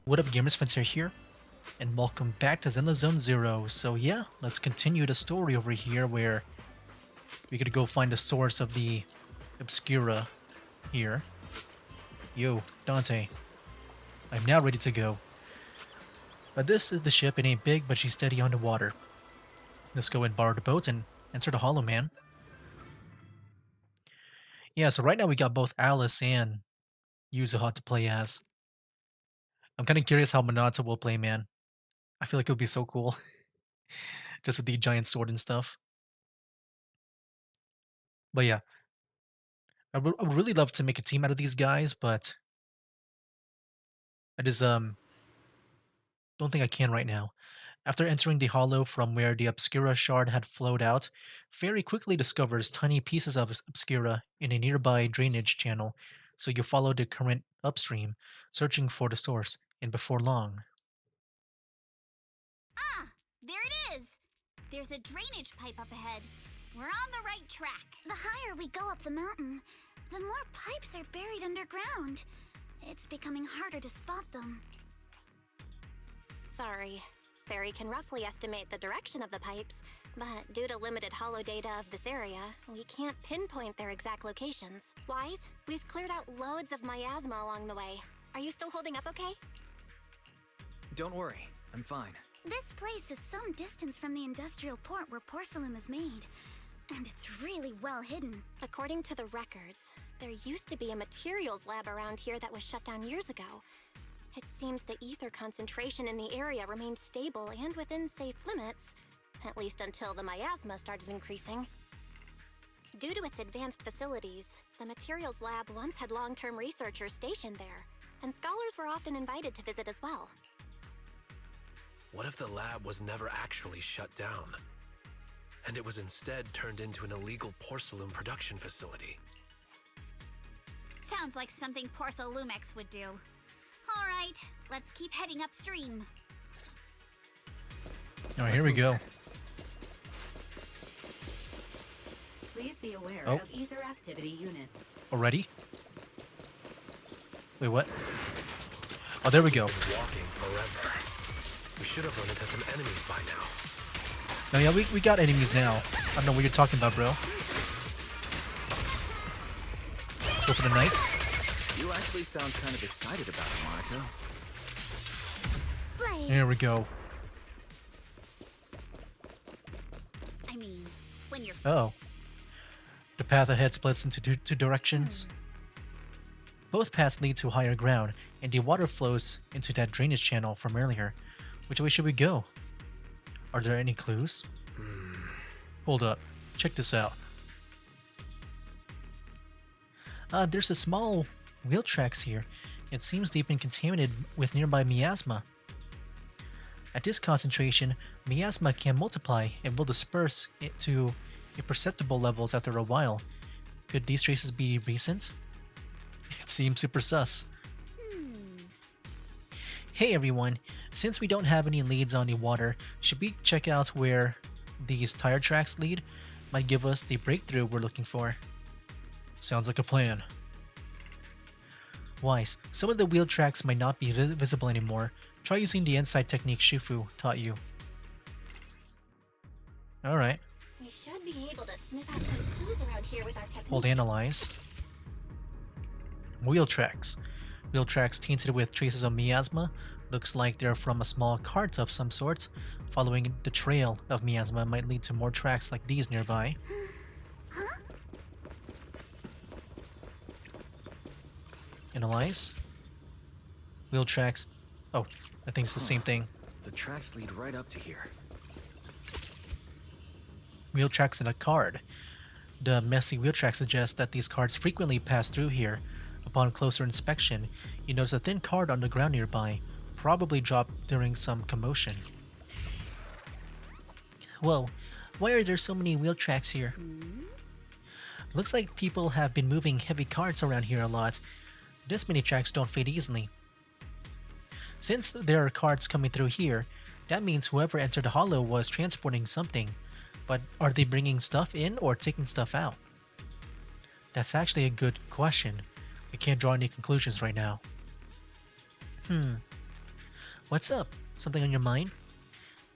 What up, gamers? Spencer here, and welcome back to Zenless Zone Zero. So yeah, let's continue the story over here where we gotta go find the source of the Obscura here. Yo, Dante, I'm now ready to go. But this is the ship. It ain't big, but she's steady on the water. Let's go and borrow the boat and enter the Hollow Man. Yeah, so right now we got both Alice and Yuzuha to play as. I'm kind of curious how Minato will play, man. I feel like it would be so cool. Just with the giant sword and stuff. But yeah, I would really love to make a team out of these guys, but I just don't think I can right now. After entering the hollow from where the Obscura shard had flowed out, Fairy quickly discovers tiny pieces of Obscura in a nearby drainage channel, so you follow the current upstream, searching for the source, and before long. Ah, there it is! There's a drainage pipe up ahead. We're on the right track. The higher we go up the mountain, the more pipes are buried underground. It's becoming harder to spot them. Sorry. Fairy can roughly estimate the direction of the pipes, but due to limited holo data of this area, we can't pinpoint their exact locations. Wise, we've cleared out loads of miasma along the way. Are you still holding up okay? Don't worry, I'm fine. This place is some distance from the industrial port where porcelain is made, and it's really well hidden. According to the records, there used to be a materials lab around here that was shut down years ago. It seems the ether concentration in the area remained stable and within safe limits, at least until the miasma started increasing. Due to its advanced facilities, the materials lab once had long-term researchers stationed there, and scholars were often invited to visit as well. What if the lab was never actually shut down, and it was instead turned into an illegal porcelain production facility? Sounds like something Porcelumex would do. All right, let's keep heading upstream. Alright, here we go. Please be aware Oh. of ether activity units. Already? Wait, what? Oh, there we go. Walking forever. We should have run into some enemies by now. No, yeah, we got enemies now. I don't know what you're talking about, bro. Let's go for the knight. You actually sound kind of excited about it, Marito. Blade. There we go. I mean, when you're Oh. The path ahead splits into two directions. Both paths lead to higher ground, and the water flows into that drainage channel from earlier. Which way should we go? Are there any clues? Hold up. Check this out. There's a small wheel tracks here. It seems they've been contaminated with nearby miasma. At this concentration, miasma can multiply and will disperse it to imperceptible levels after a while. Could these traces be recent? It seems super sus. Hey everyone, since we don't have any leads on the water, should we check out where these tire tracks lead? Might give us the breakthrough we're looking for. Sounds like a plan. Wise, some of the wheel tracks might not be visible anymore. Try using the inside technique Shufu taught you. Alright, We should be able to sniff out some clues around here with our technique. hold analyze. Wheel tracks. Wheel tracks tainted with traces of miasma. Looks like they're from a small cart of some sort. Following the trail of miasma might lead to more tracks like these nearby. Analyze. Wheel tracks. Oh, I think it's the same thing. The tracks lead right up to here. Wheel tracks in a card. The messy wheel tracks suggest that these cards frequently pass through here. Upon closer inspection, you notice a thin card on the ground nearby, probably dropped during some commotion. Whoa, why are there so many wheel tracks here? Looks like people have been moving heavy carts around here a lot. This many tracks don't fade easily. Since there are carts coming through here, that means whoever entered the hollow was transporting something. But are they bringing stuff in or taking stuff out? That's actually a good question. We can't draw any conclusions right now. What's up? Something on your mind?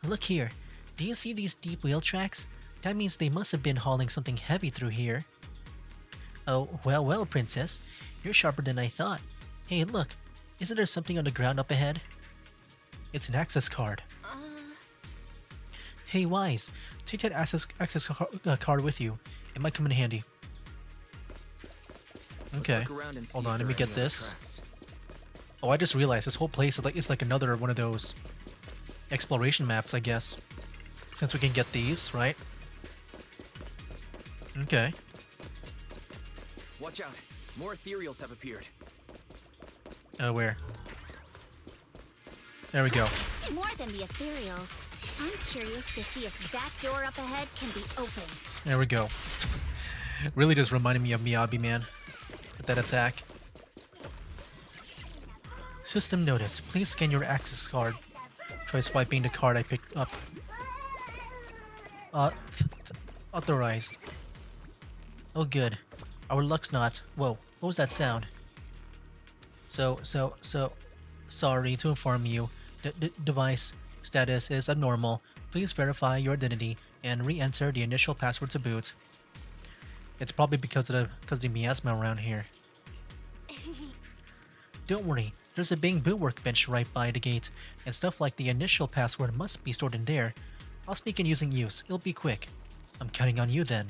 Look here. Do you see these deep wheel tracks? That means they must have been hauling something heavy through here. Oh, well, well, princess. You're sharper than I thought. Hey, look. Isn't there something on the ground up ahead? It's an access card. Hey, Wise. Take that card with you. It might come in handy. Okay. Hold on, let me get this. Oh, I just realized this whole place is like another one of those exploration maps, I guess. Since we can get these, right? Okay. Watch out. More ethereals have appeared. Oh, where? There we go. More than the ethereals. I'm curious to see if that door up ahead can be opened. There we go. Really just reminded me of Miyabi, man. With that attack. System notice. Please scan your access card. Try swiping the card I picked up. Authorized. Oh, good. Our luck's not. Whoa, what was that sound? Sorry to inform you. Device status is abnormal. Please verify your identity and re-enter the initial password to boot. It's probably because of the miasma around here. Don't worry, there's a bamboo workbench right by the gate, and stuff like the initial password must be stored in there. I'll sneak in using use. It'll be quick. I'm counting on you then.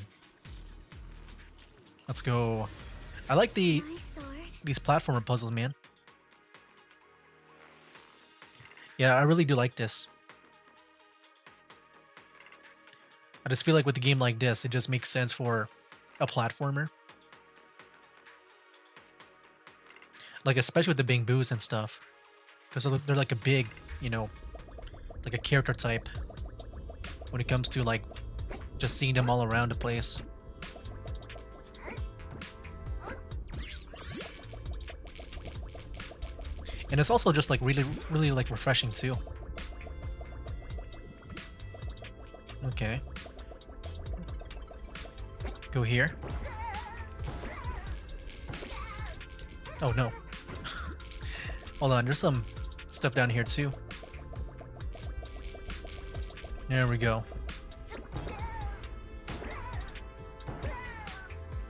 Let's go. I like these platformer puzzles, man. Yeah, I really do like this. I just feel like with a game like this, it just makes sense for a platformer. Like, especially with the bamboos and stuff. Because they're like a big, you know, like a character type. When it comes to, like, just seeing them all around the place. And it's also just like really like refreshing too. Okay. Go here. Oh no. Hold on, there's some stuff down here too. There we go.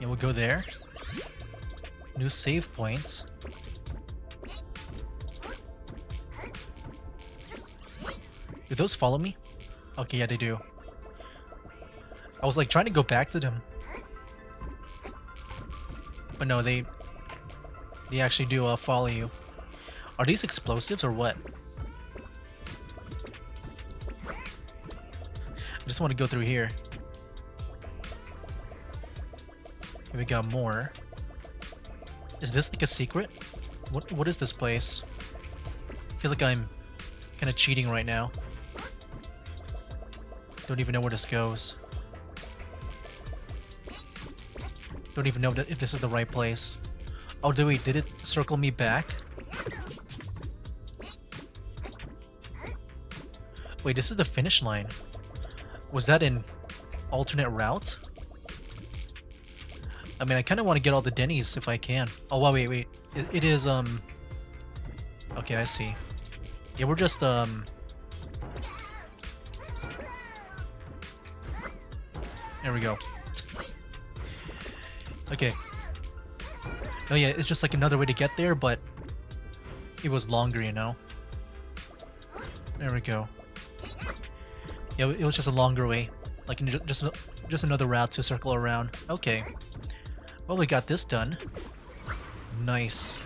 Yeah, we'll go there. New save points. Do those follow me? Okay, yeah, they do. I was like trying to go back to them. But no, they actually do follow you. Are these explosives or what? I just want to go through here. Okay, we got more. Is this like a secret? What is this place? I feel like I'm kind of cheating right now. Don't even know where this goes. Don't even know if this is the right place. Oh, did it circle me back? Wait, this is the finish line. Was that an alternate route? I mean, I kind of want to get all the Denny's if I can. Oh, wow, wait. It is, okay, I see. Yeah, we're just, There we go. Okay. Oh yeah, it's just like another way to get there, but it was longer, you know? There we go. Yeah, it was just a longer way. Like, just another route to circle around. Okay. Well, we got this done. Nice.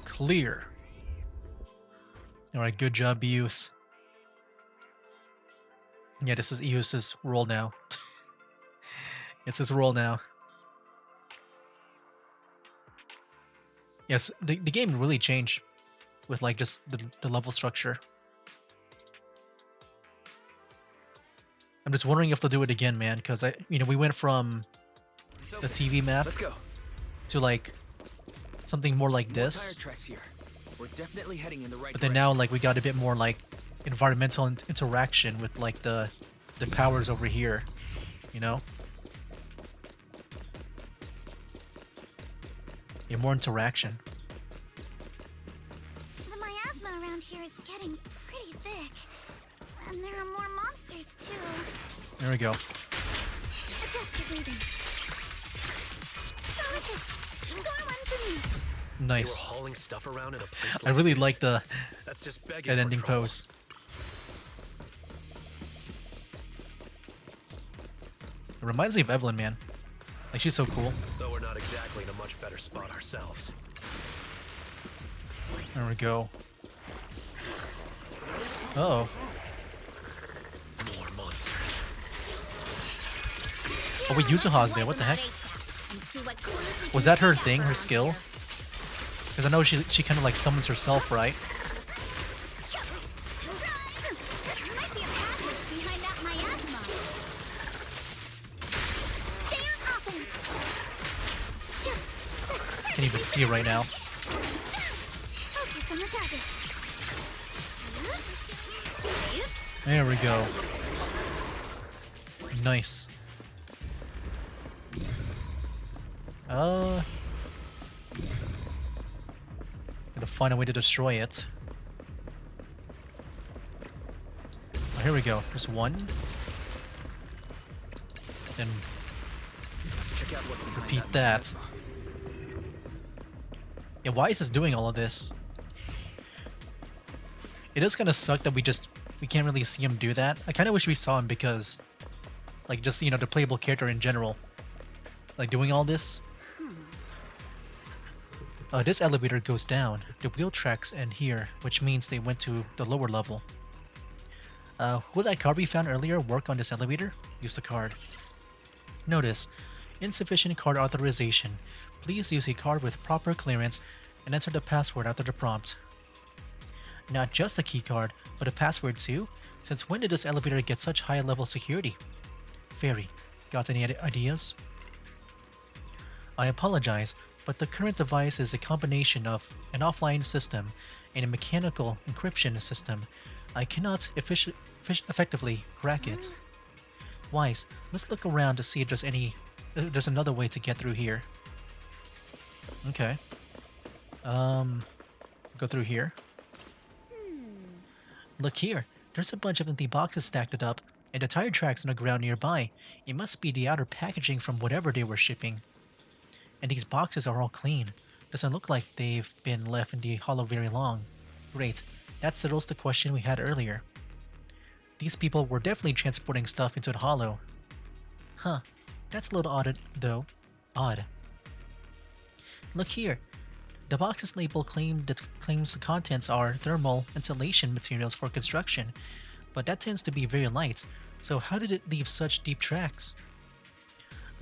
Clear. Alright, good job, Eus. Yeah, this is Eus's role now. It's his role now. Yes, the game really changed with like just the level structure. I'm just wondering if they'll do it again, man, because we went from the TV map to like something more like this. Tire tracks here. We're definitely heading in the right But then now like we got a bit more like environmental interaction with like the powers over here, you know? Yeah, more interaction. The miasma around here is getting pretty thick. And there are more monsters, too. There we go. Adjust your breathing. Delicate! Score one for me! They were Nice. hauling stuff around in a place I really like the That's just begging that for ending trouble. pose. It reminds me of Evelyn, man. Like, she's so cool. Though we're not exactly in a much better spot ourselves. There we go. Uh-oh. More monsters. Oh, wait, Yuzuha's there. What the heck? Was that her thing, her skill? Because I know she kind of like summons herself, right? There might be a passage behind that miasma. Stay on offense. Can't even see it right now. Focus on the target. There we go. Nice. Gotta find a way to destroy it. Oh, here we go. There's one. Then Let's check out what's behind repeat that. Yeah, why is this doing all of this? It does kind of suck that we can't really see him do that. I kind of wish we saw him because, like, just, you know, the playable character in general, like, doing all this. This elevator goes down. The wheel tracks end here, which means they went to the lower level. Will that card we found earlier work on this elevator? Use the card. Notice, insufficient card authorization. Please use a card with proper clearance and enter the password after the prompt. Not just a key card, but a password too? Since when did this elevator get such high level security? Fairy, got any ideas? I apologize, but the current device is a combination of an offline system and a mechanical encryption system. I cannot effectively crack it. Wise, let's look around to see if there's another way to get through here. Okay. Go through here. Look here, there's a bunch of empty boxes stacked up, and the tire tracks on the ground nearby. It must be the outer packaging from whatever they were shipping. And these boxes are all clean. Doesn't look like they've been left in the hollow very long. Great, that settles the question we had earlier. These people were definitely transporting stuff into the hollow. Huh, that's a little odd though. Odd. Look here. The box's label claims the contents are thermal insulation materials for construction, but that tends to be very light, so how did it leave such deep tracks?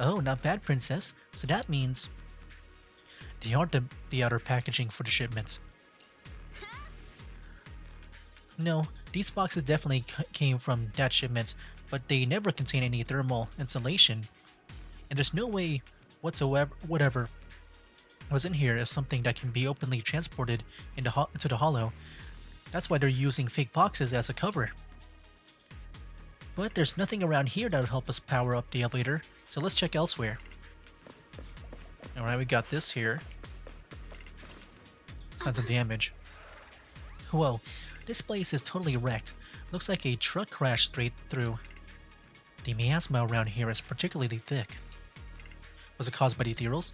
Oh, not bad, Princess. So that means they aren't the outer packaging for the shipments. No, these boxes definitely came from that shipment, but they never contain any thermal insulation. And there's no way whatever was in here is something that can be openly transported into the hollow. That's why they're using fake boxes as a cover. But there's nothing around here that would help us power up the elevator, so let's check elsewhere. Alright, we got this here. Signs of damage. Whoa, this place is totally wrecked. Looks like a truck crashed straight through. The miasma around here is particularly thick. Was it caused by the ethereals?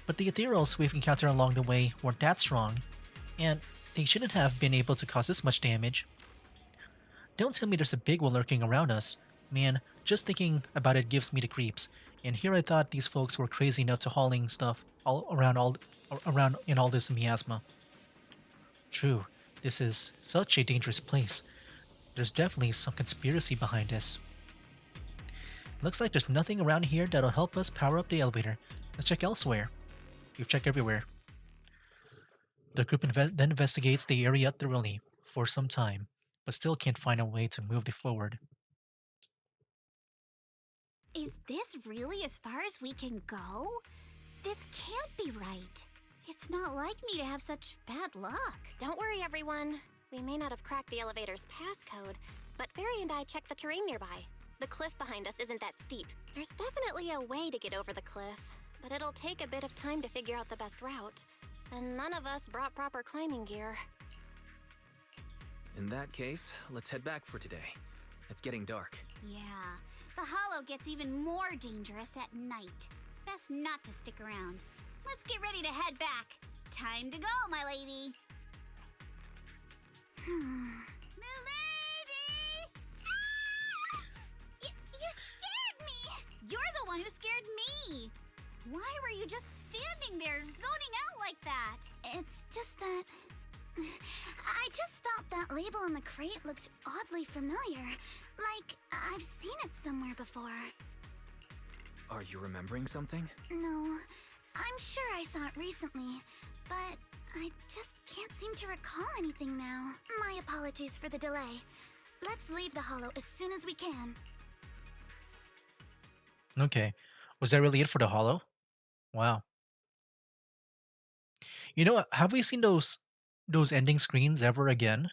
But the ethereals we've encountered along the way weren't that strong, and they shouldn't have been able to cause this much damage. Don't tell me there's a big one lurking around us. Man, just thinking about it gives me the creeps. And here I thought these folks were crazy enough to hauling stuff all around in all this miasma. True, this is such a dangerous place. There's definitely some conspiracy behind this. Looks like there's nothing around here that'll help us power up the elevator. Let's check elsewhere. We've checked everywhere. The group then investigates the area thoroughly for some time, but still can't find a way to move it forward. Is this really as far as we can go? This can't be right. It's not like me to have such bad luck. Don't worry, everyone. We may not have cracked the elevator's passcode, but Fairy and I checked the terrain nearby. The cliff behind us isn't that steep. There's definitely a way to get over the cliff, but it'll take a bit of time to figure out the best route. And none of us brought proper climbing gear. In that case, let's head back for today. It's getting dark. Yeah, the hollow gets even more dangerous at night. Best not to stick around. Let's get ready to head back. Time to go, my lady. Milady! Ah! You scared me! You're the one who scared me! Why were you just standing there, zoning out like that? It's just that... I just felt that label on the crate looked oddly familiar. Like, I've seen it somewhere before. Are you remembering something? No, I'm sure I saw it recently, but I just can't seem to recall anything now. My apologies for the delay. Let's leave the hollow as soon as we can. Okay. Was that really it for the hollow? Wow. You know what? Have we seen those ending screens ever again?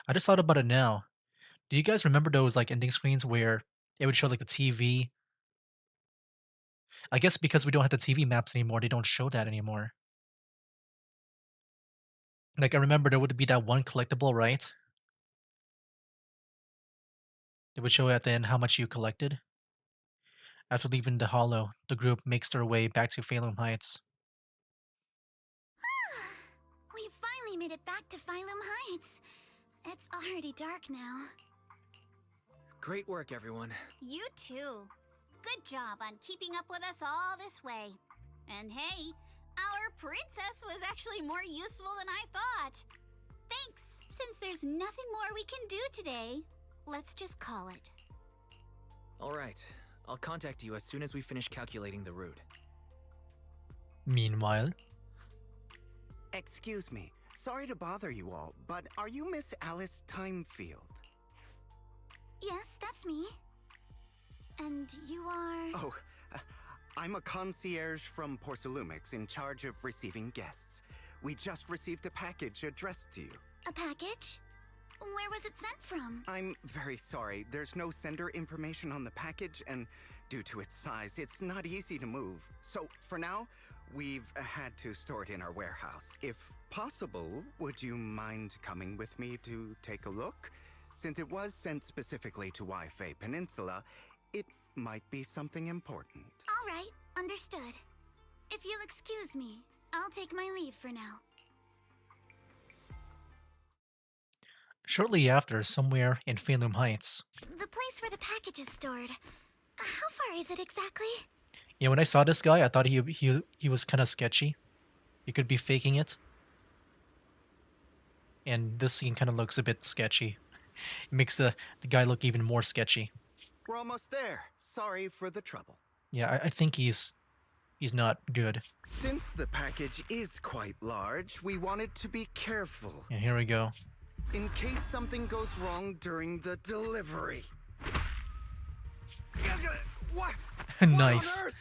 I just thought about it now. Do you guys remember those like ending screens where it would show like the TV? I guess because we don't have the TV maps anymore, they don't show that anymore. Like I remember there would be that one collectible, right? It would show at the end how much you collected. After leaving the hollow, the group makes their way back to Phalum Heights. We finally made it back to Phylum Heights. It's already dark now. Great work, everyone. You too. Good job on keeping up with us all this way. And hey, our princess was actually more useful than I thought. Thanks. Since there's nothing more we can do today, let's just call it. All right. I'll contact you as soon as we finish calculating the route. Meanwhile, Excuse me. Sorry to bother you all, but are you Miss Alice Timefield? Yes, that's me. And you are... Oh, I'm a concierge from Porcelumex in charge of receiving guests. We just received a package addressed to you. A package? Where was it sent from? I'm very sorry. There's no sender information on the package, and due to its size, it's not easy to move. So, for now, we've had to store it in our warehouse. If possible, would you mind coming with me to take a look? Since it was sent specifically to Wi-Fi Peninsula, it might be something important. All right, understood. If you'll excuse me, I'll take my leave for now. shortly after, somewhere in Phalum Heights. The place where the package is stored. How far is it exactly? Yeah, when I saw this guy, I thought he was kind of sketchy. He could be faking it. And this scene kind of looks a bit sketchy. It makes the guy look even more sketchy. We're almost there. Sorry for the trouble. Yeah, I think he's not good. Since the package is quite large, we wanted to be careful Yeah, here we go. in case something goes wrong during the delivery. What? Nice. on earth?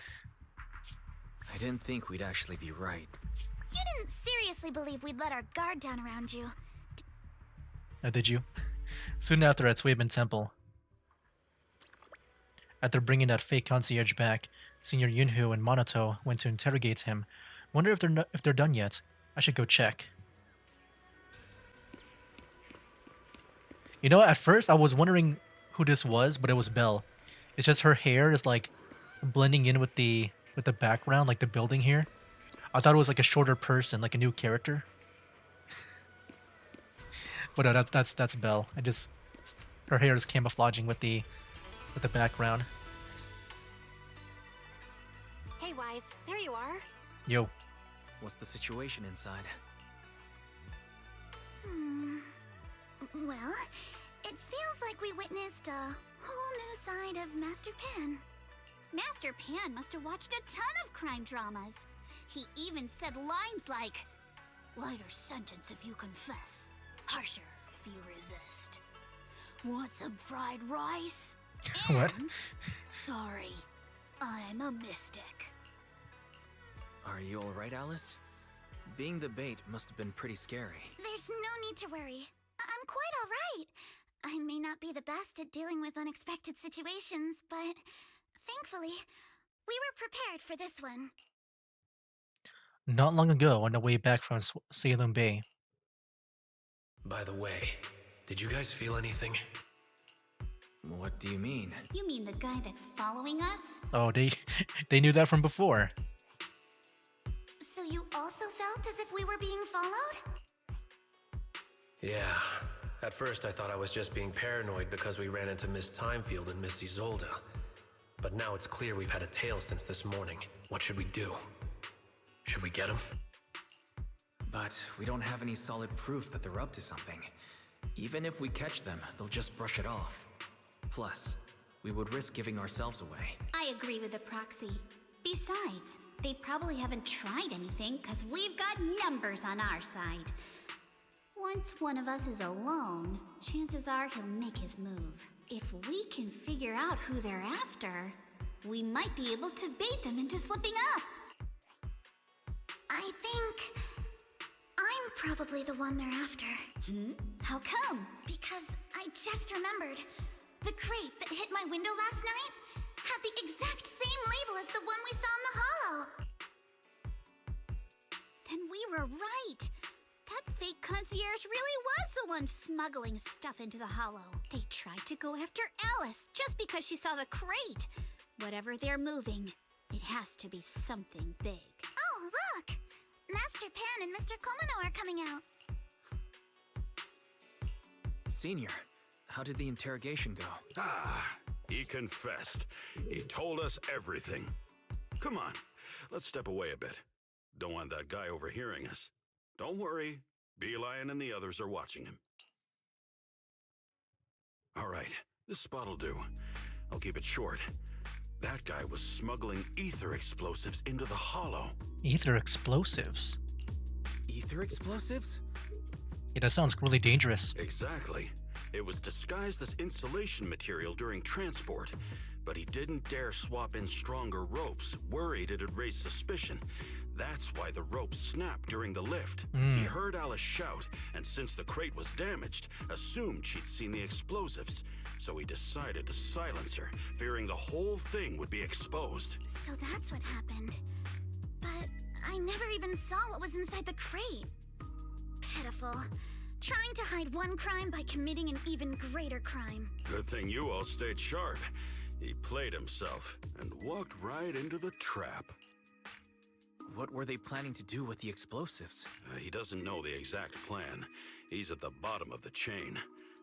I didn't think we'd actually be right. You didn't seriously believe we'd let our guard down around you. Did you? Soon after at Swaben Temple. After bringing that fake concierge back, Senior Yunhu and Monato went to interrogate him. Wonder if they're done yet. I should go check. You know, at first I was wondering who this was, but it was Belle. It's just her hair is like blending in with the background, like the building here. I thought it was like a shorter person, like a new character. But no, that's Belle. Her hair is camouflaging with the background. Hey, Wise, there you are. Yo. What's the situation inside? Well, it feels like we witnessed a whole new side of Master Pan. Master Pan must have watched a ton of crime dramas. He even said lines like, "Lighter sentence if you confess, harsher if you resist. Want some fried rice?" What? And, sorry, I'm a mystic. Are you alright, Alice? Being the bait must have been pretty scary. There's no need to worry. I'm quite all right. I may not be the best at dealing with unexpected situations, but thankfully, we were prepared for this one. Not long ago, on the way back from Salem Bay. By the way, Did you guys feel anything? What do you mean? You mean the guy that's following us? Oh, they knew that from before. So you also felt as if we were being followed? Yeah. At first I thought I was just being paranoid because we ran into Miss Timefield and Miss Isolde. But now it's clear we've had a tail since this morning. What should we do? Should we get him? But we don't have any solid proof that they're up to something. Even if we catch them, they'll just brush it off. Plus, we would risk giving ourselves away. I agree with the proxy. Besides, they probably haven't tried anything because we've got numbers on our side. Once one of us is alone, chances are he'll make his move. If we can figure out who they're after, we might be able to bait them into slipping up. I think I'm probably the one they're after. How come? Because I just remembered. The crate that hit my window last night had the exact same label as the one we saw in the hollow. Then we were right. That fake concierge really was the one smuggling stuff into the hollow. They tried to go after Alice just because she saw the crate. Whatever they're moving, it has to be something big. Oh, look! Master Pan and Mr. Komano are coming out. Senior, how did the interrogation go? Ah, he confessed. He told us everything. Come on, let's step away a bit. Don't want that guy overhearing us. Don't worry, Beelion and the others are watching him. All right, this spot'll do. I'll keep it short. That guy was smuggling ether explosives into the hollow. Ether explosives? Ether explosives? Yeah, that sounds really dangerous. Exactly. It was disguised as insulation material during transport, but he didn't dare swap in stronger ropes, worried it'd raise suspicion. That's why the ropes snapped during the lift. He heard Alice shout, and since the crate was damaged, assumed she'd seen the explosives. So he decided to silence her, fearing the whole thing would be exposed. So that's what happened. But I never even saw what was inside the crate. Pitiful. Trying to hide one crime by committing an even greater crime. Good thing you all stayed sharp. He played himself and walked right into the trap. What were they planning to do with the explosives? He doesn't know the exact plan. He's at the bottom of the chain.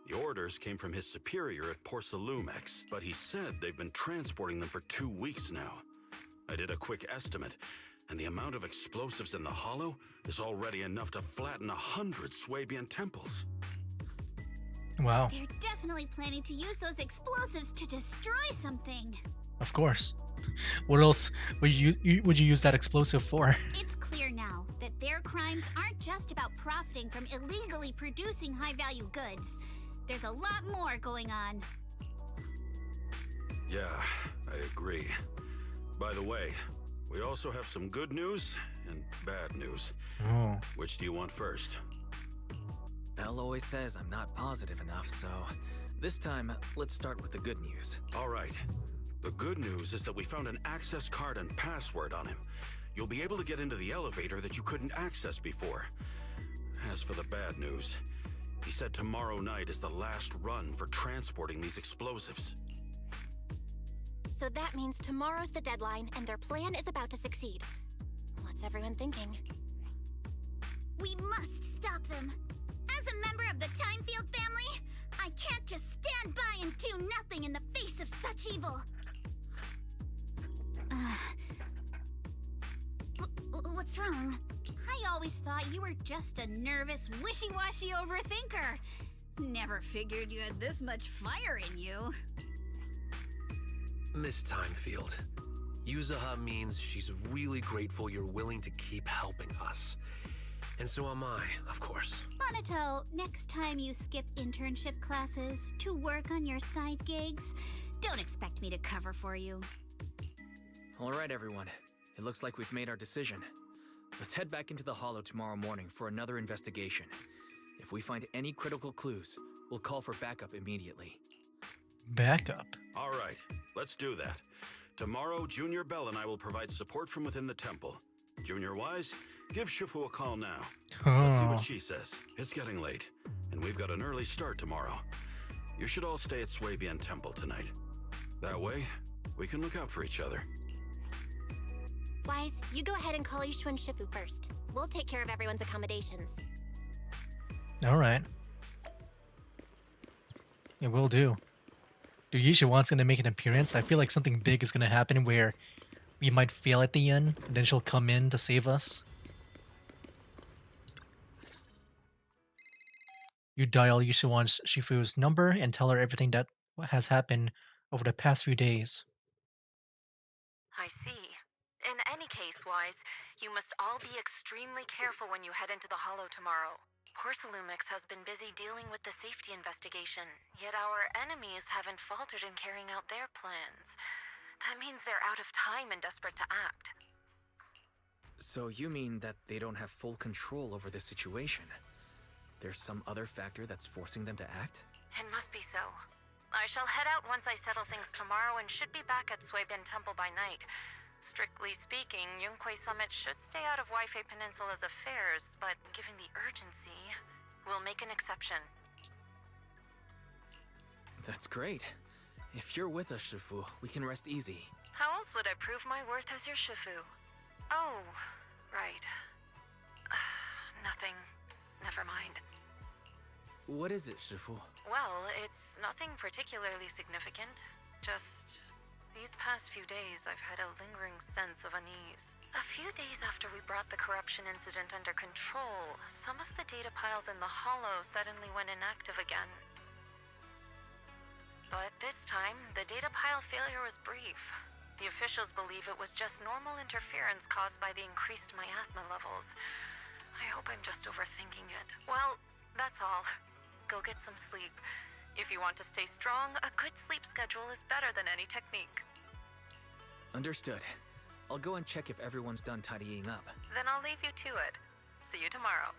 The orders came from his superior at Porcelumex, but he said they've been transporting them for 2 weeks now. I did a quick estimate, and the amount of explosives in the hollow is already enough to flatten 100 Swabian temples. Wow. They're definitely planning to use those explosives to destroy something. Of course. What else would you use that explosive for? It's clear now that their crimes aren't just about profiting from illegally producing high-value goods. There's a lot more going on. Yeah, I agree. By the way, we also have some good news and bad news. Oh. Which do you want first? Belle always says I'm not positive enough, so this time, let's start with the good news. All right. The good news is that we found an access card and password on him. You'll be able to get into the elevator that you couldn't access before. As for the bad news, he said tomorrow night is the last run for transporting these explosives. So that means tomorrow's the deadline, and their plan is about to succeed. What's everyone thinking? We must stop them. As a member of the Timefield family, I can't just stand by and do nothing in the face of such evil. What's wrong? I always thought you were just a nervous, wishy-washy overthinker. Never figured you had this much fire in you. Miss Timefield, Yuzaha means she's really grateful you're willing to keep helping us. And so am I, of course. Monato, next time you skip internship classes to work on your side gigs, don't expect me to cover for you. All right, everyone. It looks like we've made our decision. Let's head back into the Hollow tomorrow morning for another investigation. If we find any critical clues, we'll call for backup immediately. Backup? All right, let's do that. Tomorrow, Junior Bell and I will provide support from within the temple. Junior Wise, give Shifu a call now. Let's see what she says. It's getting late, and we've got an early start tomorrow. You should all stay at Swabian Temple tonight. That way, we can look out for each other. Wise, you go ahead and call Yishu and Shifu first. We'll take care of everyone's accommodations. Alright. Yeah, will do. Dude, Yishuan's gonna make an appearance. I feel like something big is gonna happen where we might fail at the end, and then she'll come in to save us. You dial Yishuan's Shifu's number and tell her everything that has happened over the past few days. I see. In any case, Wise, you must all be extremely careful when you head into the Hollow tomorrow. Porcelumex has been busy dealing with the safety investigation, yet our enemies haven't faltered in carrying out their plans. That means they're out of time and desperate to act. So you mean that they don't have full control over the situation? There's some other factor that's forcing them to act? It must be so. I shall head out once I settle things tomorrow and should be back at Swabian Temple by night. Strictly speaking, Yunque Summit should stay out of Waifei Peninsula's affairs, but given the urgency, we'll make an exception. That's great. If you're with us, Shifu, we can rest easy. How else would I prove my worth as your Shifu? Oh, right. Nothing. Never mind. What is it, Shifu? Well, it's nothing particularly significant. Just these past few days, I've had a lingering sense of unease. A few days after we brought the corruption incident under control, some of the data piles in the Hollow suddenly went inactive again. But this time, the data pile failure was brief. The officials believe it was just normal interference caused by the increased miasma levels. I hope I'm just overthinking it. Well, that's all. Go get some sleep. If you want to stay strong, a good sleep schedule is better than any technique. Understood. I'll go and check if everyone's done tidying up. Then I'll leave you to it. See you tomorrow.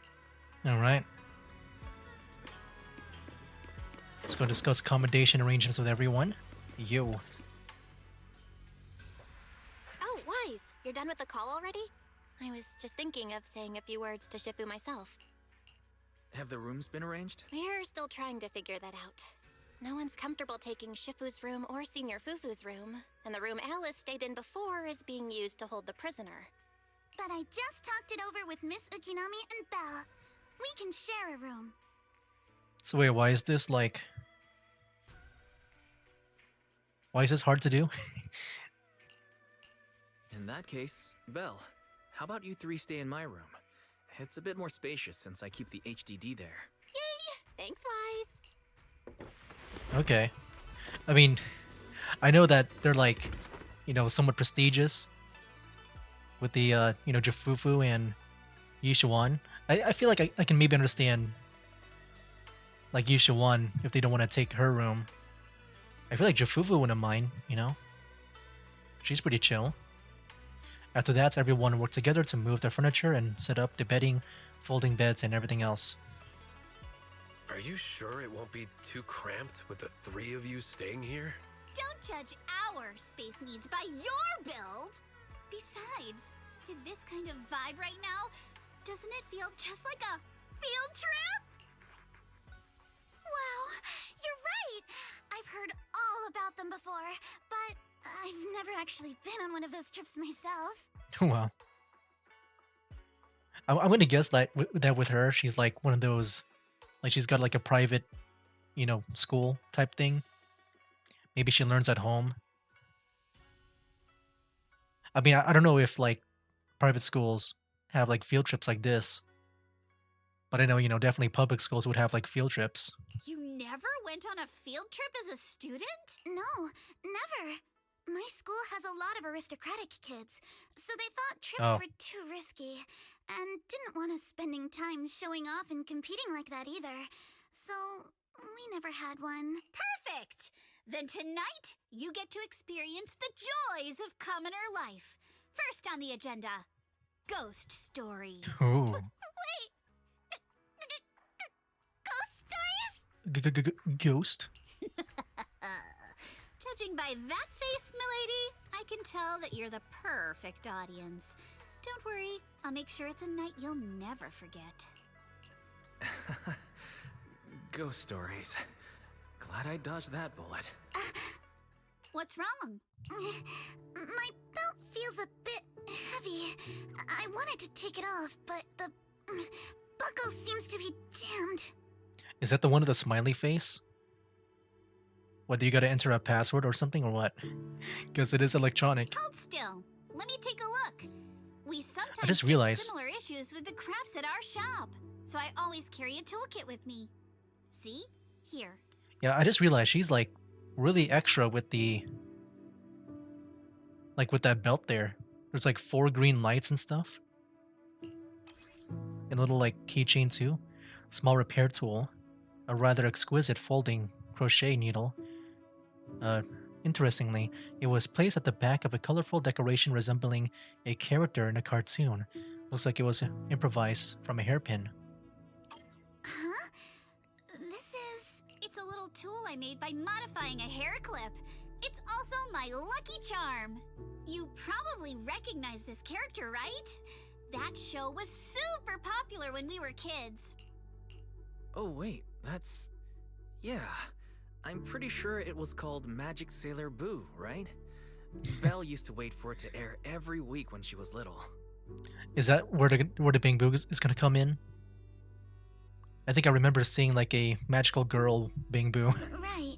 Alright. Let's go discuss accommodation arrangements with everyone. Yo. Oh, Wise, you're done with the call already? I was just thinking of saying a few words to Shifu myself. Have the rooms been arranged? We're still trying to figure that out. No one's comfortable taking Shifu's room or Senior Fufu's room, and the room Alice stayed in before is being used to hold the prisoner. But I just talked it over with Miss Ukinami and Belle. We can share a room. So wait, why is this like... Why is this hard to do? In that case, Belle, how about you three stay in my room? It's a bit more spacious since I keep the HDD there. Yay! Thanks, Wise. Okay. I mean, I know that they're like, you know, somewhat prestigious with the, you know, Jafufu and Yishuan. I feel like I can maybe understand, like, Yishuan if they don't want to take her room. I feel like Jafufu wouldn't mind, you know? She's pretty chill. After that, everyone worked together to move their furniture and set up the bedding, folding beds, and everything else. Are you sure it won't be too cramped with the three of you staying here? Don't judge our space needs by your build! Besides, with this kind of vibe right now, doesn't it feel just like a field trip? Wow, you're right! I've heard all about them before, but I've never actually been on one of those trips myself. Wow. I'm gonna guess that with her, she's like one of those, like she's got like a private, you know, school type thing. Maybe she learns at home. I mean, I don't know if like private schools have like field trips like this, but I know, you know, definitely public schools would have like field trips. You never went on a field trip as a student? No, never. My school has a lot of aristocratic kids, so they thought trips were too risky, and didn't want us spending time showing off and competing like that either. So, we never had one. Perfect! Then tonight, you get to experience the joys of commoner life. First on the agenda, ghost stories. Ooh. Wait! Ghost stories? Ghost? Judging by that face, milady, I can tell that you're the perfect audience. Don't worry, I'll make sure it's a night you'll never forget. ghost stories. Glad I dodged that bullet. What's wrong? My belt feels a bit heavy. I wanted to take it off, but the buckle seems to be jammed. Is that the one with the smiley face? What, do you gotta enter a password or something, or what? Because it is electronic. Hold still. Let me take a look. We sometimes I just get realized. similar issues with the crafts at our shop, so I always carry a toolkit with me. See? Here. Yeah, I just realized she's like really extra with the. Like with that belt there. There's like 4 green lights and stuff. And a little like keychain too. Small repair tool. A rather exquisite folding crochet needle. Interestingly, it was placed at the back of a colorful decoration resembling a character in a cartoon. Looks like it was improvised from a hairpin. Huh? It's a little tool I made by modifying a hair clip. It's also my lucky charm. You probably recognize this character, right? That show was super popular when we were kids. Oh wait, that's... Yeah, I'm pretty sure it was called Magic Sailor Boo, right? Belle used to wait for it to air every week when she was little. Is that where the Bing Boo is gonna come in? I think I remember seeing like a magical girl Bing Boo. Right.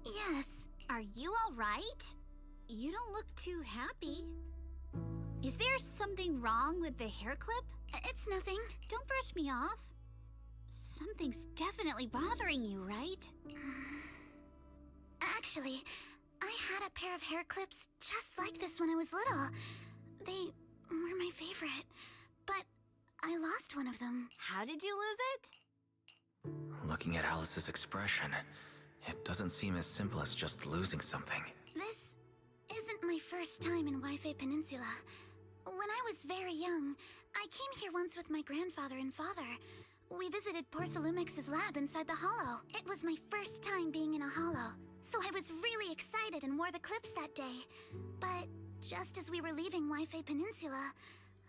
Yes. Are you all right? You don't look too happy. Is there something wrong with the hair clip? It's nothing. Don't brush me off. Something's definitely bothering you, right? Actually, I had a pair of hair clips just like this when I was little. They were my favorite, but I lost one of them. How did you lose it? Looking at Alice's expression, it doesn't seem as simple as just losing something. This isn't my first time in Wi-Fi Peninsula. When I was very young, I came here once with my grandfather and father. We visited Porcelumex's lab inside the Hollow. It was my first time being in a Hollow, so I was really excited and wore the clips that day. But just as we were leaving Wi-Fi Peninsula,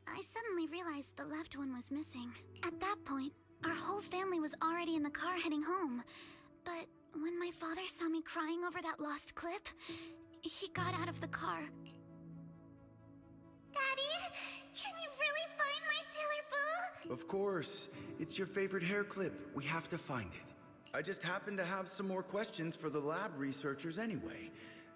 I suddenly realized the left one was missing. At that point, our whole family was already in the car heading home. But when my father saw me crying over that lost clip, he got out of the car. Daddy, can you really find my Sailor Boo? Of course. It's your favorite hair clip. We have to find it. I just happen to have some more questions for the lab researchers anyway.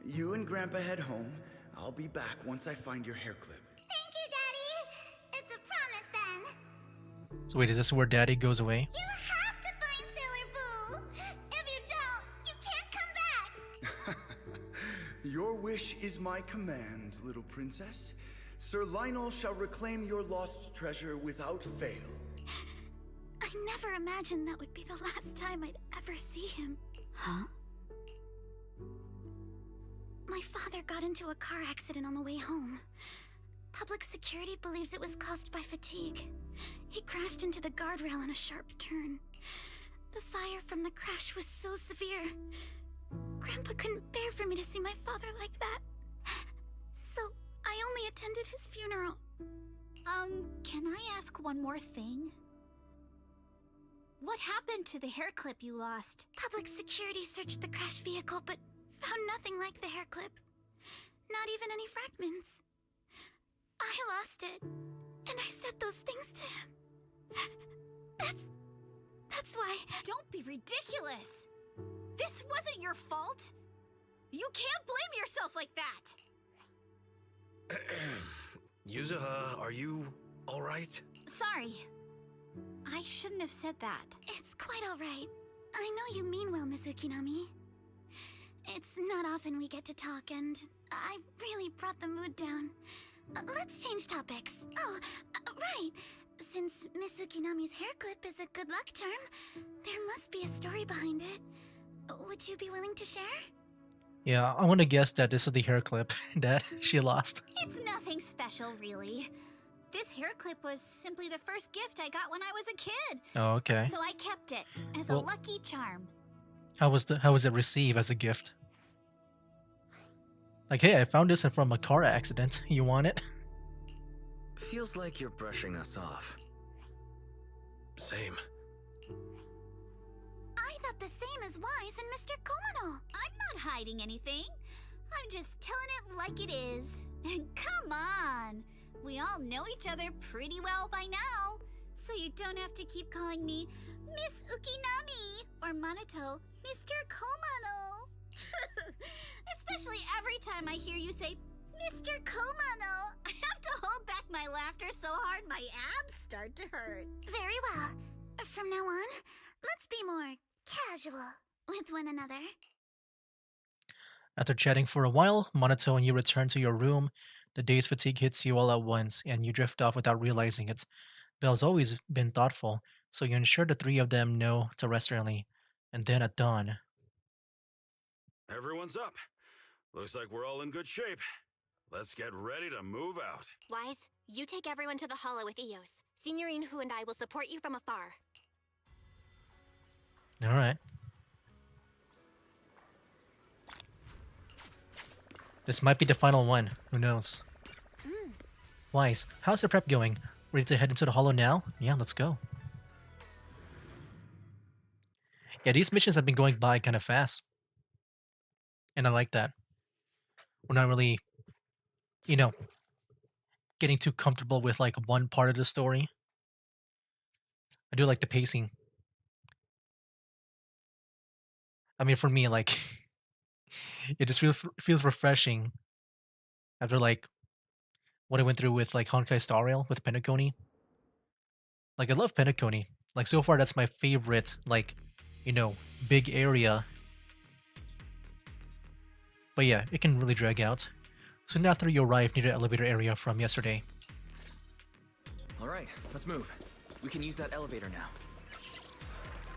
You and Grandpa head home. I'll be back once I find your hair clip. Thank you, Daddy. It's a promise then. So wait, is this where Daddy goes away? You have to find Sailor Boo. If you don't, you can't come back. Your wish is my command, little princess. Sir Lionel shall reclaim your lost treasure without fail. I never imagined that would be the last time I'd ever see him. Huh? My father got into a car accident on the way home. Public security believes it was caused by fatigue. He crashed into the guardrail on a sharp turn. The fire from the crash was so severe. Grandpa couldn't bear for me to see my father like that. So I only attended his funeral. Can I ask one more thing? What happened to the hair clip you lost? Public security searched the crash vehicle, but found nothing like the hair clip. Not even any fragments. I lost it, and I said those things to him. That's why. Don't be ridiculous! This wasn't your fault! You can't blame yourself like that! Yuzuha, are you alright? Sorry. I shouldn't have said that. It's quite alright. I know you mean well, Miss Ukinami. It's not often we get to talk, and I really brought the mood down. Let's change topics. Oh, right. Since Miss Ukinami's hair clip is a good luck charm, there must be a story behind it. Would you be willing to share? Yeah, I want to guess that this is the hair clip that she lost. It's nothing special, really. This hair clip was simply the first gift I got when I was a kid. Oh, okay. So I kept it as Well, a lucky charm. How was it received as a gift? Like, hey, I found this from a car accident. You want it? Feels like you're brushing us off. Same. about the same as Wise and Mr. Komano. I'm not hiding anything. I'm just telling it like it is. And come on! We all know each other pretty well by now. So you don't have to keep calling me Miss Ukinami or Manato Mr. Komano. Especially every time I hear you say Mr. Komano. I have to hold back my laughter so hard my abs start to hurt. Very well. From now on, let's be more casual with one another. After chatting for a while, Monato and you return to your room. The day's fatigue hits you all at once, and you drift off without realizing it. Belle's always been thoughtful, so you ensure the three of them know to rest early. And then at dawn. Everyone's up. Looks like we're all in good shape. Let's get ready to move out. Wise, you take everyone to the Hollow with Eos. Signorine Hu and I will support you from afar. Alright. This might be the final one. Who knows? Wise, how's the prep going? Ready to head into the Hollow now? Yeah, let's go. Yeah, these missions have been going by kind of fast. And I like that. We're not really, you know, getting too comfortable with like one part of the story. I do like the pacing. I mean, for me, like, it just feels refreshing after like what I went through with like Honkai Star Rail with Penacony. Like, I love Penacony. Like, so far, that's my favorite, like, you know, big area. But yeah, it can really drag out. Soon after you arrive near the elevator area from yesterday. Alright, let's move. We can use that elevator now.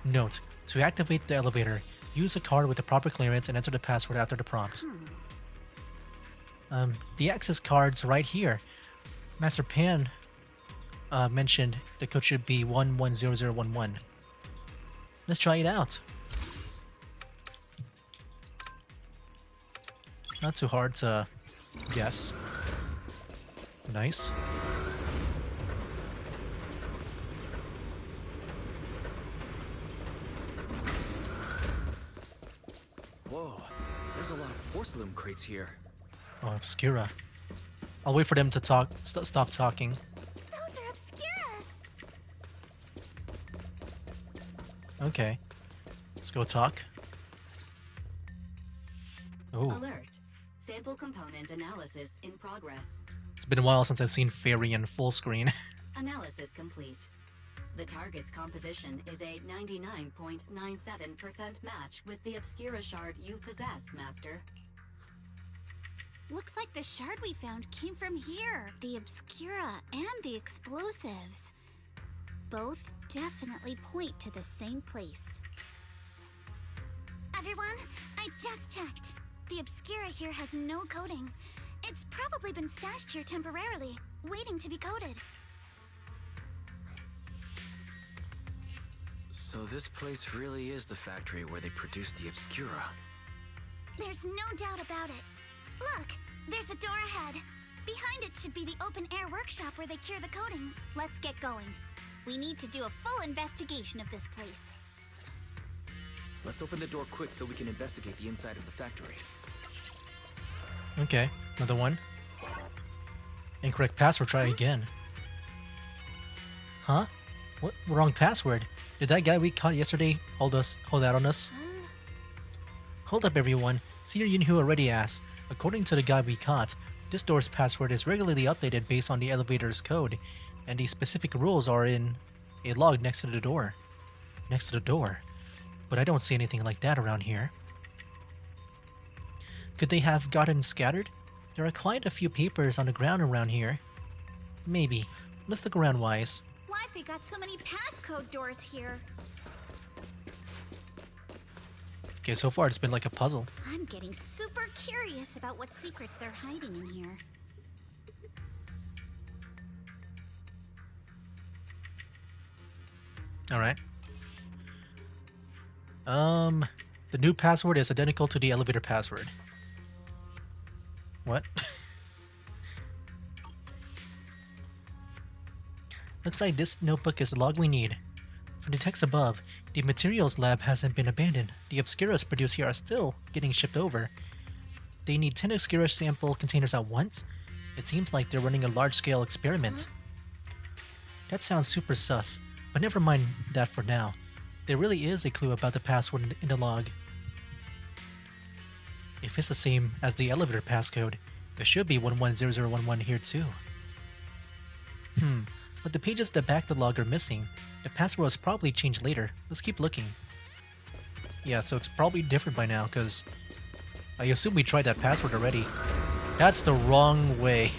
Note, to activate the elevator, use a card with the proper clearance and enter the password after the prompt. The access card's right here. Master Pan mentioned the code should be 110011. Let's try it out. Not too hard to guess. Nice. Whoa, there's a lot of porcelain crates here. Oh, Obscura. I'll wait for them to talk. Stop talking. Those are Obscuras! Okay. Let's go talk. Oh, Alert. Sample component analysis in progress. it's been a while since I've seen Fairy in full screen. Analysis complete. The target's composition is a 99.97% match with the Obscura shard you possess, Master. Looks like the shard we found came from here. The Obscura and the explosives. Both definitely point to the same place. Everyone, I just checked. The Obscura here has no coding. It's probably been stashed here temporarily, waiting to be coded. So this place really is the factory where they produce the Obscura. There's no doubt about it. Look, there's a door ahead. Behind it should be the open-air workshop where they cure the coatings. Let's get going. We need to do a full investigation of this place. Let's open the door quick so we can investigate the inside of the factory. Okay, another one. Incorrect password, try again. Huh? What? Wrong password? Did that guy we caught yesterday hold out on us? Hold up, everyone. Senior Yunhu already asked. According to the guy we caught, this door's password is regularly updated based on the elevator's code, and the specific rules are in a log next to the door. Next to the door? But I don't see anything like that around here. Could they have gotten scattered? There are quite a few papers on the ground around here. Maybe. Let's look around, Wise. Why have we got so many passcode doors here? Okay, so far it's been like a puzzle. I'm getting super curious about what secrets they're hiding in here. Alright. The new password is identical to the elevator password. What? Looks like this notebook is the log we need. From the text above, the materials lab hasn't been abandoned. The Obscuras produced here are still getting shipped over. They need 10 Obscura sample containers at once? It seems like they're running a large-scale experiment. That sounds super sus, but never mind that for now. There really is a clue about the password in the log. If it's the same as the elevator passcode, there should be 110011 here too. But the pages that back the log are missing. The password was probably changed later. Let's keep looking. Yeah, so it's probably different by now, because I assume we tried that password already. That's the wrong way.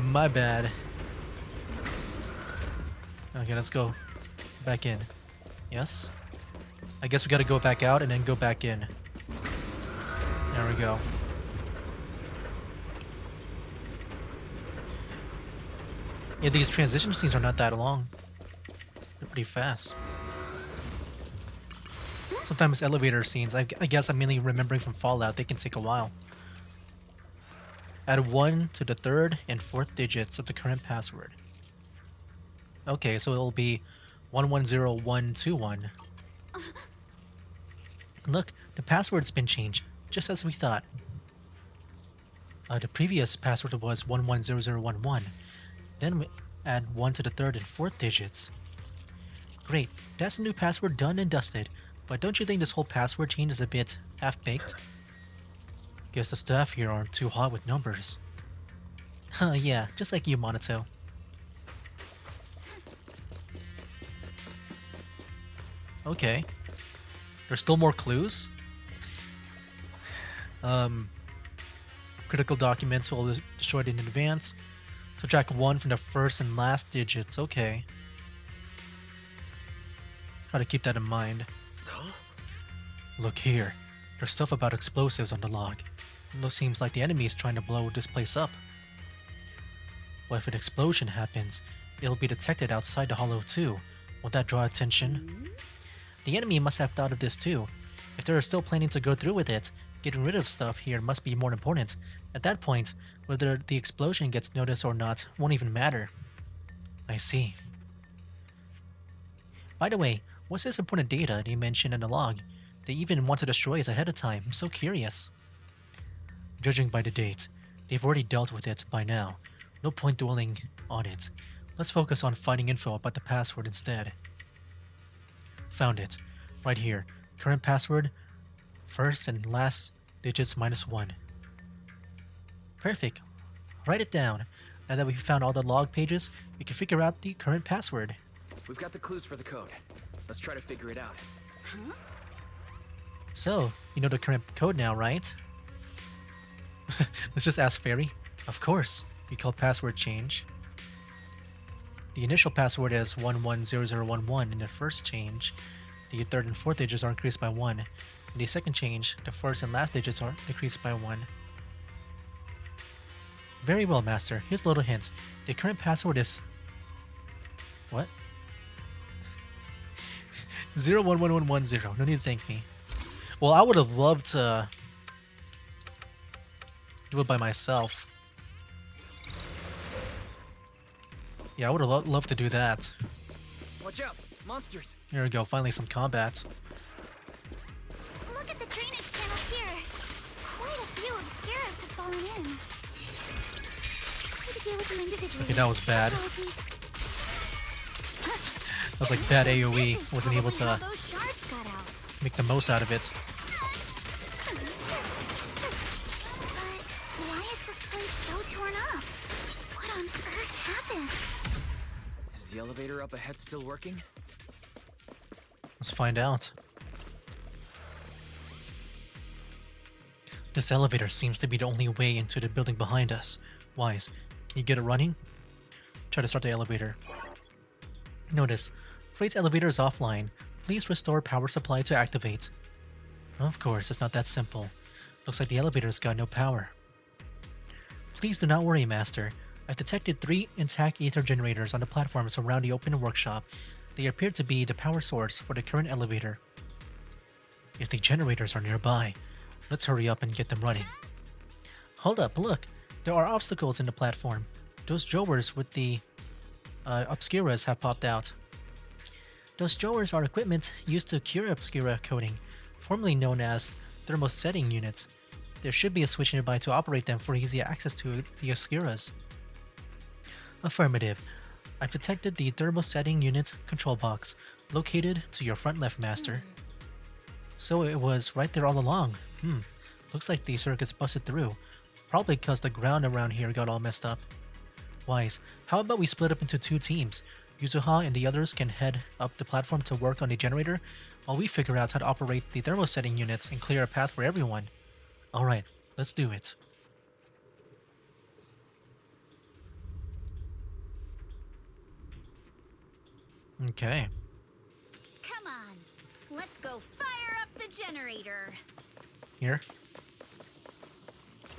My bad. Okay, let's go back in. Yes? I guess we gotta go back out and then go back in. There we go. Yeah, these transition scenes are not that long. They're pretty fast. Sometimes elevator scenes, I guess I'm mainly remembering from Fallout, they can take a while. Add 1 to the 3rd and 4th digits of the current password. Okay, so it'll be 110121. Look, the password's been changed, just as we thought. The previous password was 110011. Then we add 1 to the 3rd and 4th digits. Great, that's the new password done and dusted. But don't you think this whole password change is a bit half-baked? Guess the staff here aren't too hot with numbers. Huh, yeah, just like you, Monato. Okay. There's still more clues? Critical documents will be destroyed in advance. Subtract 1 from the first and last digits. Okay. Try to keep that in mind. Huh? Look here. There's stuff about explosives on the log. It seems like the enemy is trying to blow this place up. Well, if an explosion happens, it'll be detected outside the hollow too. Won't that draw attention? The enemy must have thought of this too. If they're still planning to go through with it, getting rid of stuff here must be more important. At that point, whether the explosion gets noticed or not won't even matter. I see. By the way, what's this important data they mentioned in the log? They even want to destroy us ahead of time. I'm so curious. Judging by the date, they've already dealt with it by now. No point dwelling on it. Let's focus on finding info about the password instead. Found it. Right here. Current password, first and last digits -1. Perfect. Write it down. Now that we've found all the log pages, we can figure out the current password. We've got the clues for the code. Let's try to figure it out. So, you know the current code now, right? Let's just ask Fairy. Of course. We call password change. The initial password is 110011 in the first change. The 3rd and 4th digits are increased by 1. In the second change, the first and last digits are decreased by 1. Very well, Master. Here's a little hint. The current password is... What? 011110. No need to thank me. Well, I would have loved to do it by myself. Yeah, I would have loved to do that. Watch out! Monsters! Here we go, finally some combat. Look at the drainage channels here. Quite a few Obscuras have fallen in. Try to deal with them individually. Okay, that was bad. Apologies. That was like bad AoE. Wasn't able Probably how to those shards got out. make the most out of it. But why is this place so torn up? What on earth happened? Is the elevator up ahead still working? Let's find out. This elevator seems to be the only way into the building behind us. Wise, can you get it running? Try to start the elevator. Notice, Freight's elevator is offline. Please restore power supply to activate. Of course, it's not that simple. Looks like the elevator's got no power. Please do not worry, Master. I've detected 3 intact ether generators on the platforms around the open workshop. They appear to be the power source for the current elevator. If the generators are nearby, let's hurry up and get them running. Hold up, look! There are obstacles in the platform. Those drovers with the Obscuras have popped out. Those drawers are equipment used to cure Obscura coating, formerly known as thermosetting units. There should be a switch nearby to operate them for easy access to the Obscuras. Affirmative. I've detected the thermosetting unit control box, located to your front left, Master. So it was right there all along. Looks like the circuit's busted through. Probably because the ground around here got all messed up. Wise, how about we split up into 2 teams? Yuzuha and the others can head up the platform to work on the generator, while we figure out how to operate the thermosetting units and clear a path for everyone. Alright, let's do it. Okay. Come on, let's go fire up the generator. Here.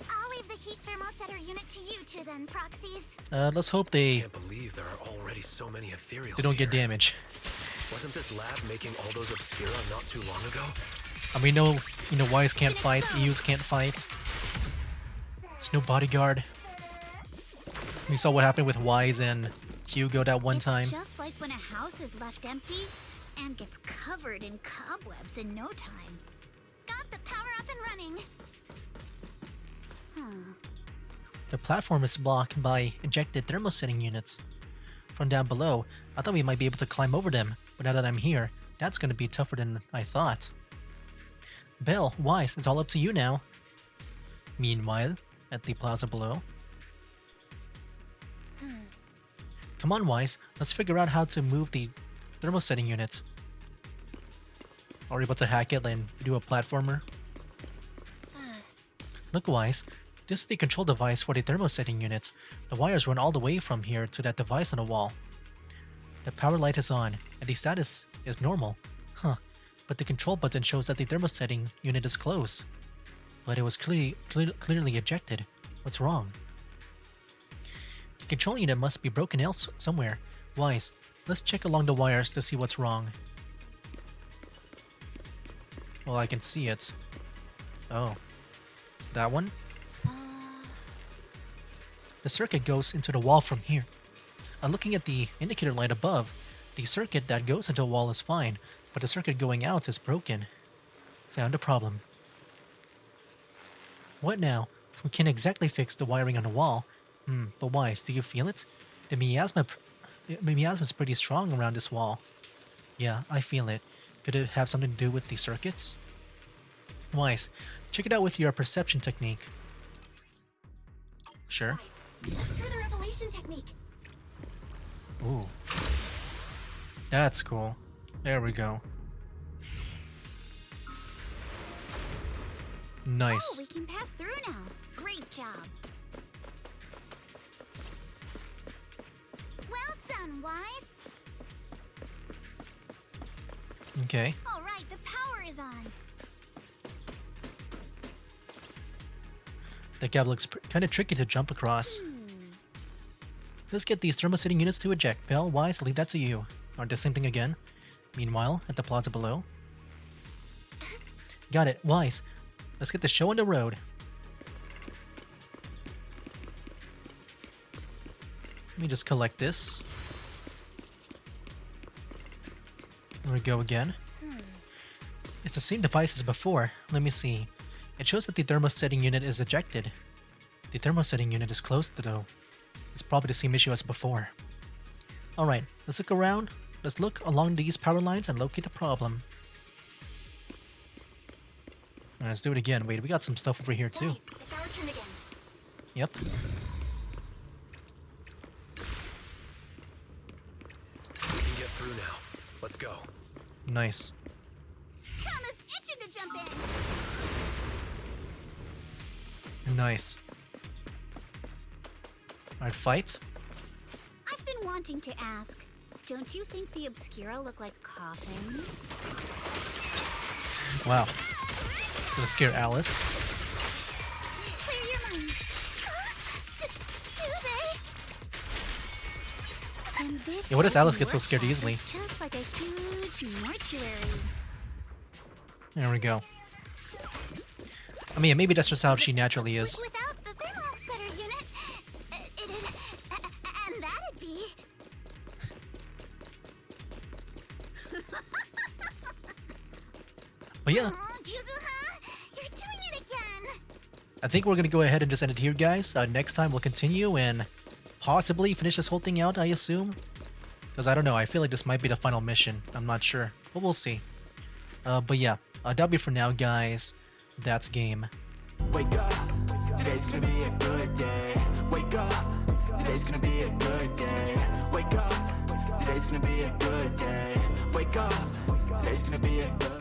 I'll leave the heat thermosetter unit to you two then, Proxies. Let's hope they Can't believe there are already so many ethereals. don't get here. damaged. Wasn't this lab making all those Obscura not too long ago? And we know, Wise can't fight, EUs can't fight. There's no bodyguard. We saw what happened with Wise and Hugo that one time. Just like when a house is left empty and gets covered in cobwebs in no time. Got the power up and running. The platform is blocked by ejected thermosetting units. From down below, I thought we might be able to climb over them, but now that I'm here, that's going to be tougher than I thought. Belle, Wise, it's all up to you now. Meanwhile, at the plaza below. Come on, Wise, let's figure out how to move the thermosetting units. Are we able to hack it and do a platformer? Look, Wise, this is the control device for the thermosetting units. The wires run all the way from here to that device on the wall. The power light is on, and the status is normal. But the control button shows that the thermosetting unit is closed. But it was clearly ejected. What's wrong? The control unit must be broken else somewhere. Wise, let's check along the wires to see what's wrong. Well, I can see it. Oh. That one? The circuit goes into the wall from here. Looking at the indicator light above, the circuit that goes into the wall is fine, but the circuit going out is broken. Found a problem. What now? We can't exactly fix the wiring on the wall. But Wise, do you feel it? The miasma is pretty strong around this wall. Yeah, I feel it. Could it have something to do with the circuits? Wise, check it out with your perception technique. Sure. Let's try the revelation technique. Ooh. That's cool. There we go. Nice. Oh, we can pass through now. Great job. Well done, Wise. Okay. All right, the power is on. That gap looks kind of tricky to jump across. Let's get these thermosetting units to eject. Belle, Wise, I'll leave that to you. Or the same thing again. Meanwhile, at the plaza below. Got it. Wise, let's get the show on the road. Let me just collect this. There we go again. It's the same device as before. Let me see. It shows that the thermosetting unit is ejected. The thermosetting unit is closed though. It's probably the same issue as before. Alright, let's look around. Let's look along these power lines and locate the problem. Alright, let's do it again. Wait, we got some stuff over here too. Guys, it's our turn again. Yep. We can get through now. Let's go. Nice. Kama's itching to jump in. Nice. Alright, fight. I've been wanting to ask, don't you think the Obscura look like coffins? Wow. Gonna scare Alice. Clear your mind. Do they? And this Yeah, what does Alice open get so scared workshop easily? is just like a huge mortuary. There we go. I mean, maybe that's just how she naturally is. Without the thermosetter unit, and that'd be... But yeah, You're doing it again. I think we're gonna go ahead and just end it here, guys. Next time we'll continue and possibly finish this whole thing out, I assume. Because I don't know, I feel like this might be the final mission. I'm not sure, but we'll see. But yeah, that'll be for now, guys. That's game. Wake up, today's gonna be a good day. Wake up, today's gonna be a good day. Wake up, today's gonna be a good day. Wake up, today's gonna be a good